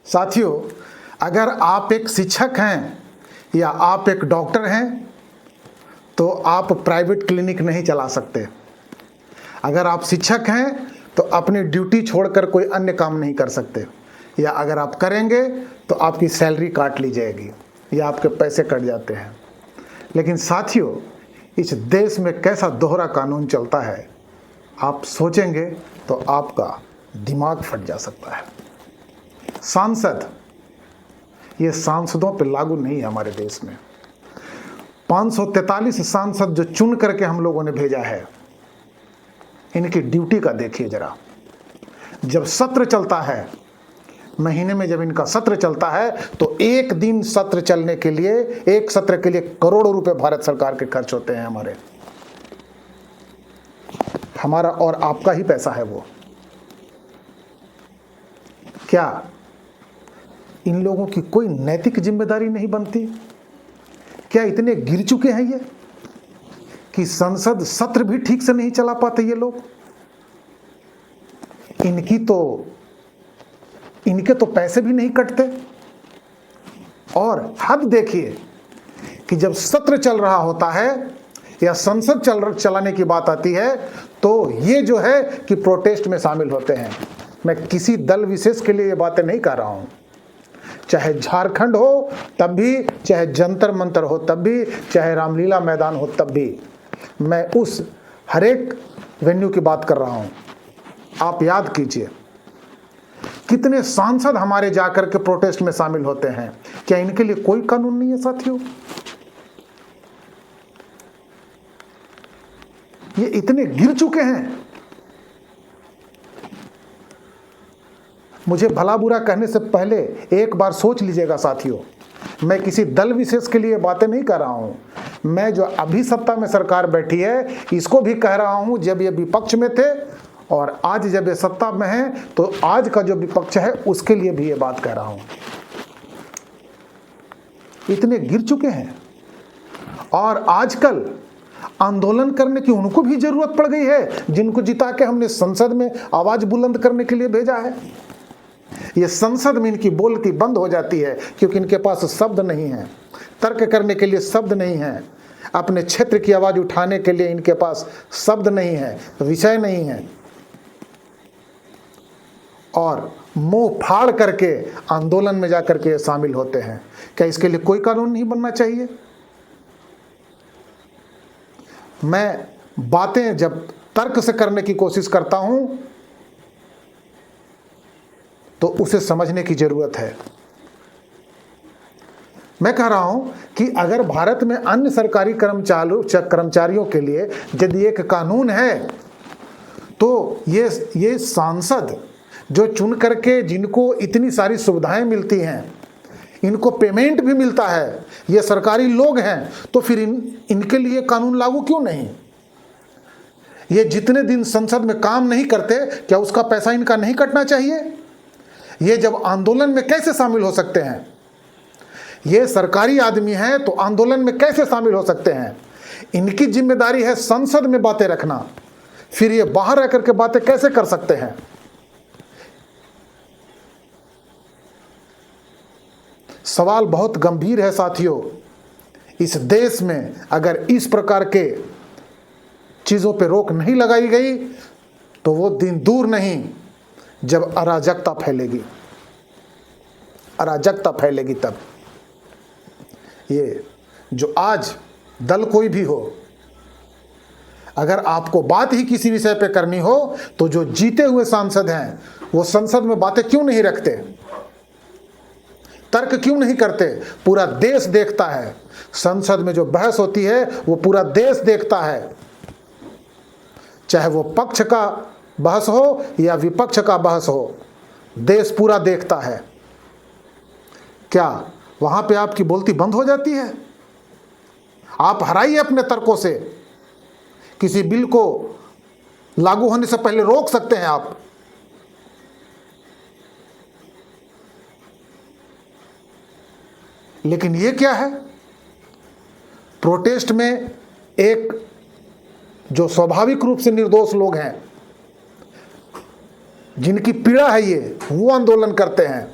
साथियों, अगर आप एक शिक्षक हैं या आप एक डॉक्टर हैं तो आप प्राइवेट क्लिनिक नहीं चला सकते। अगर आप शिक्षक हैं तो अपनी ड्यूटी छोड़कर कोई अन्य काम नहीं कर सकते, या अगर आप करेंगे तो आपकी सैलरी काट ली जाएगी या आपके पैसे कट जाते हैं। लेकिन साथियों, इस देश में कैसा दोहरा कानून चलता है, आप सोचेंगे तो आपका दिमाग फट जा सकता है। सांसद, ये सांसदों पर लागू नहीं है हमारे देश में। 543 सांसद जो चुन करके हम लोगों ने भेजा है, इनकी ड्यूटी का देखिए जरा। जब सत्र चलता है, महीने में जब इनका सत्र चलता है, तो एक दिन सत्र चलने के लिए, एक सत्र के लिए करोड़ों रुपए भारत सरकार के खर्च होते हैं। हमारा और आपका ही पैसा है वो। क्या इन लोगों की कोई नैतिक जिम्मेदारी नहीं बनती? क्या इतने गिर चुके हैं ये कि संसद सत्र भी ठीक से नहीं चला पाते ये लोग? इनके तो पैसे भी नहीं कटते। और हद देखिए कि जब सत्र चल रहा होता है या संसद चलाने की बात आती है, तो ये जो है कि प्रोटेस्ट में शामिल होते हैं। मैं किसी दल विशेष के लिए ये बातें नहीं कह रहा हूं। चाहे झारखंड हो तब भी, चाहे जंतर मंतर हो तब भी, चाहे रामलीला मैदान हो तब भी, मैं उस हरेक वेन्यू की बात कर रहा हूं। आप याद कीजिए कितने सांसद हमारे जाकर के प्रोटेस्ट में शामिल होते हैं। क्या इनके लिए कोई कानून नहीं है साथियों? ये इतने गिर चुके हैं। मुझे भला बुरा कहने से पहले एक बार सोच लीजिएगा साथियों। मैं किसी दल विशेष के लिए बातें नहीं कर रहा हूं। मैं जो अभी सत्ता में सरकार बैठी है, इसको भी कह रहा हूं जब ये विपक्ष में थे, और आज जब ये सत्ता में है तो आज का जो विपक्ष है उसके लिए भी ये बात कह रहा हूं। इतने गिर चुके हैं और आजकल आंदोलन करने की उनको भी जरूरत पड़ गई है, जिनको जिता के हमने संसद में आवाज बुलंद करने के लिए भेजा है। ये संसद में इनकी बोलती बंद हो जाती है क्योंकि इनके पास शब्द नहीं है, तर्क करने के लिए शब्द नहीं है, अपने क्षेत्र की आवाज उठाने के लिए इनके पास शब्द नहीं है, विषय नहीं है, और मुंह फाड़ करके आंदोलन में जाकर के शामिल होते हैं। क्या इसके लिए कोई कानून नहीं बनना चाहिए? मैं बातें जब तर्क से करने की कोशिश करता हूं तो उसे समझने की जरूरत है। मैं कह रहा हूं कि अगर भारत में अन्य सरकारी कर्मचारियों के लिए यदि एक कानून है, तो ये सांसद जो चुन करके, जिनको इतनी सारी सुविधाएं मिलती हैं, इनको पेमेंट भी मिलता है, ये सरकारी लोग हैं, तो फिर इनके लिए कानून लागू क्यों नहीं? ये जितने दिन संसद में काम नहीं करते, क्या उसका पैसा इनका नहीं कटना चाहिए? ये जब आंदोलन में कैसे शामिल हो सकते हैं? ये सरकारी आदमी हैं तो आंदोलन में कैसे शामिल हो सकते हैं? इनकी जिम्मेदारी है संसद में बातें रखना, फिर ये बाहर रह करके बातें कैसे कर सकते हैं? सवाल बहुत गंभीर है साथियों। इस देश में अगर इस प्रकार के चीजों पे रोक नहीं लगाई गई तो वो दिन दूर नहीं जब अराजकता फैलेगी। अराजकता फैलेगी तब। ये जो आज दल कोई भी हो, अगर आपको बात ही किसी विषय पे करनी हो तो जो जीते हुए सांसद हैं वो संसद में बातें क्यों नहीं रखते, तर्क क्यों नहीं करते? पूरा देश देखता है। संसद में जो बहस होती है वो पूरा देश देखता है, चाहे वो पक्ष का बहस हो या विपक्ष का बहस हो, देश पूरा देखता है। क्या वहां पे आपकी बोलती बंद हो जाती है? आप हराइए अपने तर्कों से। किसी बिल को लागू होने से पहले रोक सकते हैं आप। लेकिन ये क्या है? प्रोटेस्ट में एक जो स्वाभाविक रूप से निर्दोष लोग हैं, जिनकी पीड़ा है ये, वो आंदोलन करते हैं।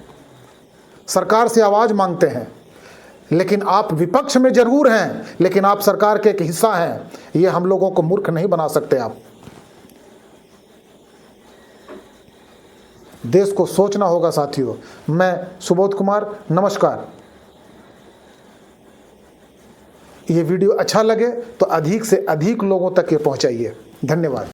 सरकार से आवाज़ मांगते हैं, लेकिन आप विपक्ष में जरूर हैं, लेकिन आप सरकार के एक हिस्सा हैं। ये हम लोगों को मूर्ख नहीं बना सकते आप। देश को सोचना होगा साथियों। मैं सुबोध कुमार, नमस्कार। ये वीडियो अच्छा लगे तो अधिक से अधिक लोगों तक ये पहुंचाइए। धन्यवाद।